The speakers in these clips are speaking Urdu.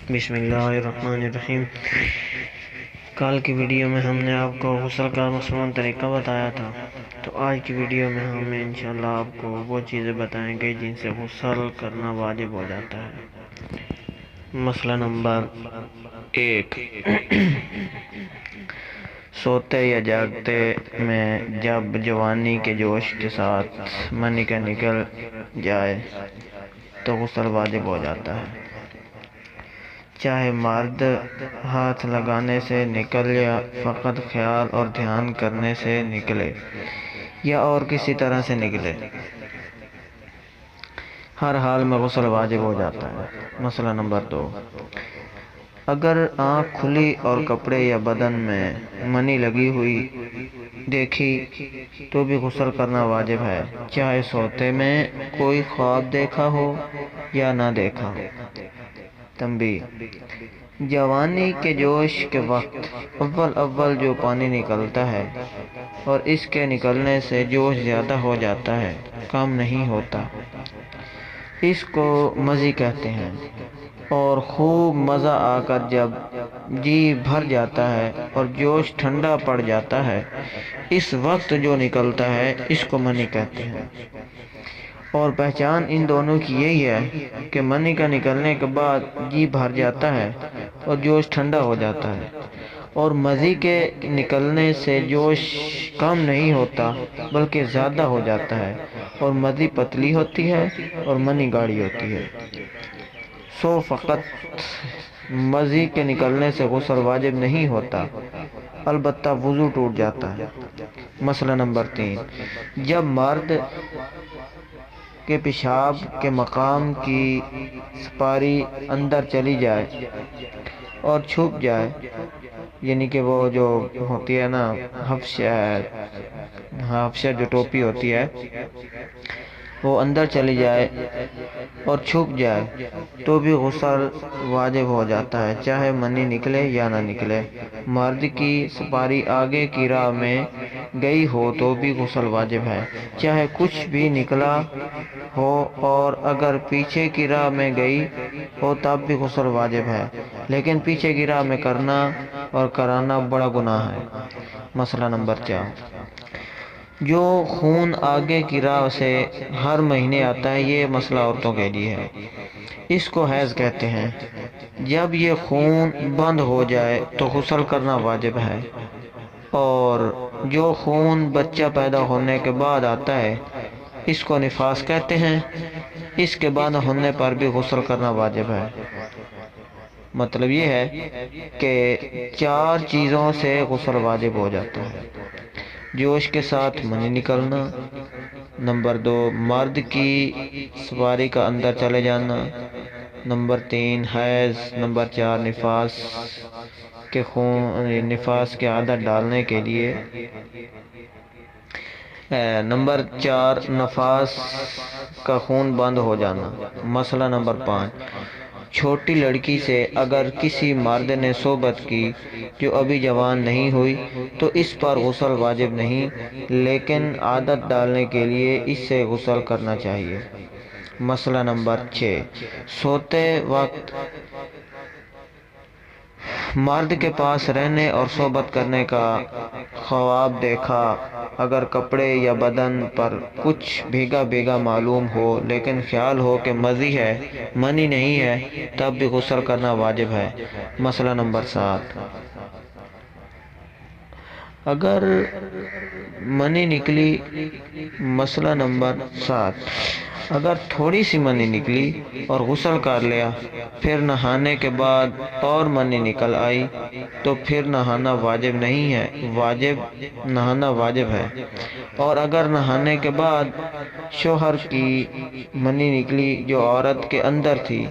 بسم اللہ الرحمن الرحیم۔ کل کی ویڈیو میں ہم نے آپ کو غسل کا مصنون طریقہ بتایا تھا، تو آج کی ویڈیو میں ہم انشاءاللہ آپ کو وہ چیزیں بتائیں گے جن سے غسل کرنا واجب ہو جاتا ہے۔ مسئلہ نمبر 1، سوتے یا جاگتے میں جب جوانی کے جوش کے ساتھ منی کا نکل جائے تو غسل واجب ہو جاتا ہے، چاہے مرد ہاتھ لگانے سے نکل یا فقط خیال اور دھیان کرنے سے نکلے یا اور کسی طرح سے نکلے، ہر حال میں غسل واجب ہو جاتا ہے۔ مسئلہ نمبر 2، اگر آنکھ کھلی اور کپڑے یا بدن میں منی لگی ہوئی دیکھی تو بھی غسل کرنا واجب ہے، چاہے سوتے میں کوئی خواب دیکھا ہو یا نہ دیکھا ہو۔ تنبیہ: جوانی کے جوش کے وقت اول جو پانی نکلتا ہے اور اس کے نکلنے سے جوش زیادہ ہو جاتا ہے، کم نہیں ہوتا، اس کو مزی کہتے ہیں، اور خوب مزہ آ کر جب جی بھر جاتا ہے اور جوش ٹھنڈا پڑ جاتا ہے، اس وقت جو نکلتا ہے اس کو منی کہتے ہیں۔ اور پہچان ان دونوں کی یہی ہے کہ منی کا نکلنے کے بعد جی بھر جاتا ہے اور جوش ٹھنڈا ہو جاتا ہے، اور مزی کے نکلنے سے جوش کم نہیں ہوتا بلکہ زیادہ ہو جاتا ہے، اور مزی پتلی ہوتی ہے اور منی گاڑھی ہوتی ہے۔ فقط مزی کے نکلنے سے غسل واجب نہیں ہوتا، البتہ وضو ٹوٹ جاتا ہے۔ مسئلہ نمبر 3، جب مرد کے پیشاب کے مقام کی سپاری اندر چلی جائے اور چھپ جائے، یعنی کہ وہ جو ہوتی ہے نا حفشہ جو ٹوپی ہوتی ہے وہ اندر چلی جائے اور چھپ جائے تو بھی غسل واجب ہو جاتا ہے، چاہے منی نکلے یا نہ نکلے۔ مرد کی سپاری آگے کی راہ میں گئی ہو تو بھی غسل واجب ہے، چاہے کچھ بھی نکلا ہو، اور اگر پیچھے کی راہ میں گئی ہو تب بھی غسل واجب ہے، لیکن پیچھے کی راہ میں کرنا اور کرانا بڑا گناہ ہے۔ مسئلہ نمبر 4، جو خون آگے کی راہ سے ہر مہینے آتا ہے، یہ مسئلہ عورتوں کے لیے ہے، اس کو حیض کہتے ہیں۔ جب یہ خون بند ہو جائے تو غسل کرنا واجب ہے، اور جو خون بچہ پیدا ہونے کے بعد آتا ہے اس کو نفاس کہتے ہیں، اس کے بعد ہونے پر بھی غسل کرنا واجب ہے۔ مطلب یہ ہے کہ 4 چیزوں سے غسل واجب ہو جاتا ہے: جوش کے ساتھ منی نکلنا، نمبر 2 مرد کی سپاری کا اندر چلے جانا، نمبر 3 حیض، نمبر 4 نفاس کے عادت ڈالنے کے لیے، نمبر 4 نفاس کا خون بند ہو جانا۔ مسئلہ نمبر 5، چھوٹی لڑکی سے اگر کسی مرد نے صحبت کی جو ابھی جوان نہیں ہوئی تو اس پر غسل واجب نہیں، لیکن عادت ڈالنے کے لیے اس سے غسل کرنا چاہیے۔ مسئلہ نمبر 6، سوتے وقت مرد کے پاس رہنے اور صحبت کرنے کا خواب دیکھا، اگر کپڑے یا بدن پر کچھ بھیگا بھیگا معلوم ہو لیکن خیال ہو کہ مزی ہے، منی نہیں ہے، تب بھی غسل کرنا واجب ہے۔ مسئلہ نمبر 7، اگر منی نکلی، مسئلہ نمبر 7، اگر تھوڑی سی منی نکلی اور غسل کر لیا، پھر نہانے کے بعد اور منی نکل آئی تو پھر نہانا واجب نہیں ہے، نہانا واجب ہے، اور اگر نہانے کے بعد شوہر کی منی نکلی جو عورت کے اندر تھی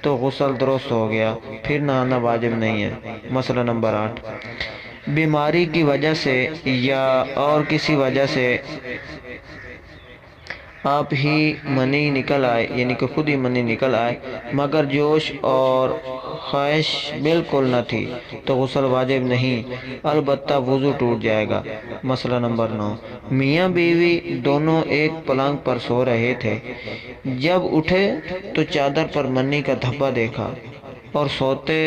تو غسل درست ہو گیا، پھر نہانا واجب نہیں ہے۔ مسئلہ نمبر 8، بیماری کی وجہ سے یا اور کسی وجہ سے آپ ہی منی نکل آئے، یعنی کہ خود ہی منی نکل آئے، مگر جوش اور خواہش بالکل نہ تھی تو غسل واجب نہیں، البتہ وضو ٹوٹ جائے گا۔ مسئلہ نمبر 9، میاں بیوی دونوں ایک پلنگ پر سو رہے تھے، جب اٹھے تو چادر پر منی کا دھبا دیکھا، اور سوتے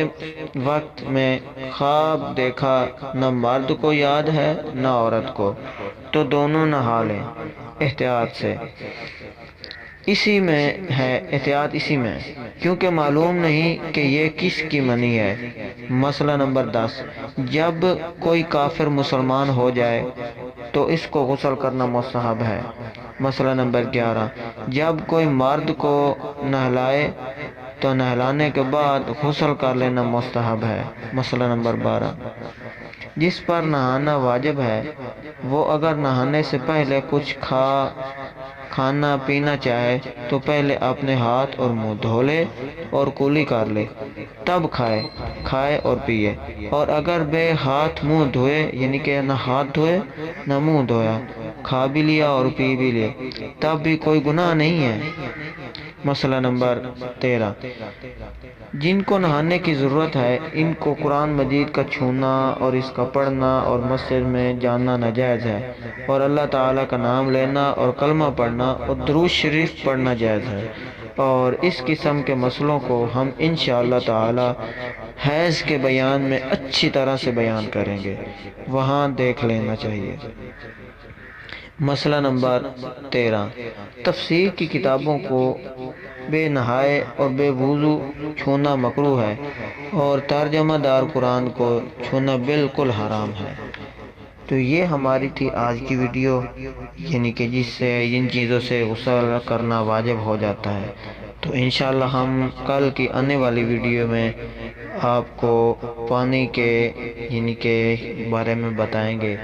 وقت میں خواب دیکھا نہ مرد کو یاد ہے نہ عورت کو، تو دونوں نہا لیں احتیاط سے۔ اسی میں ہے احتیاط، اسی میں، کیونکہ معلوم نہیں کہ یہ کس کی منی ہے۔ مسئلہ نمبر 10، جب کوئی کافر مسلمان ہو جائے تو اس کو غسل کرنا مستحب ہے۔ مسئلہ نمبر 11، جب کوئی مرد کو نہلائے تو نہلانے کے بعد غسل کر لینا مستحب ہے۔ مسئلہ نمبر 12، جس پر نہانا واجب ہے وہ اگر نہانے سے پہلے کچھ کھانا پینا چاہے تو پہلے اپنے ہاتھ اور منہ دھو لے اور کلی کر لے، تب کھائے اور پیے۔ اور اگر بے ہاتھ منہ دھوئے، یعنی کہ نہ ہاتھ دھوئے نہ منہ دھویا، کھا بھی لیا اور پی بھی لیا، تب بھی کوئی گناہ نہیں ہے۔ مسئلہ نمبر 13، جن کو نہانے کی ضرورت ہے ان کو قرآن مجید کا چھونا اور اس کا پڑھنا اور مسجد میں جانا ناجائز ہے، اور اللہ تعالیٰ کا نام لینا اور کلمہ پڑھنا اور درود شریف پڑھنا جائز ہے۔ اور اس قسم کے مسئلوں کو ہم انشاءاللہ تعالی حیض کے بیان میں اچھی طرح سے بیان کریں گے، وہاں دیکھ لینا چاہیے۔ مسئلہ نمبر 13، تفسیر کی کتابوں کو بے نہائے اور بے وضو چھونا مکروہ ہے، اور ترجمہ دار قرآن کو چھونا بالکل حرام ہے۔ تو یہ ہماری تھی آج کی ویڈیو، یعنی کہ جس سے ان چیزوں سے غسل کرنا واجب ہو جاتا ہے۔ تو انشاءاللہ ہم کل کی آنے والی ویڈیو میں آپ کو پانی کے یعنی کہ بارے میں بتائیں گے۔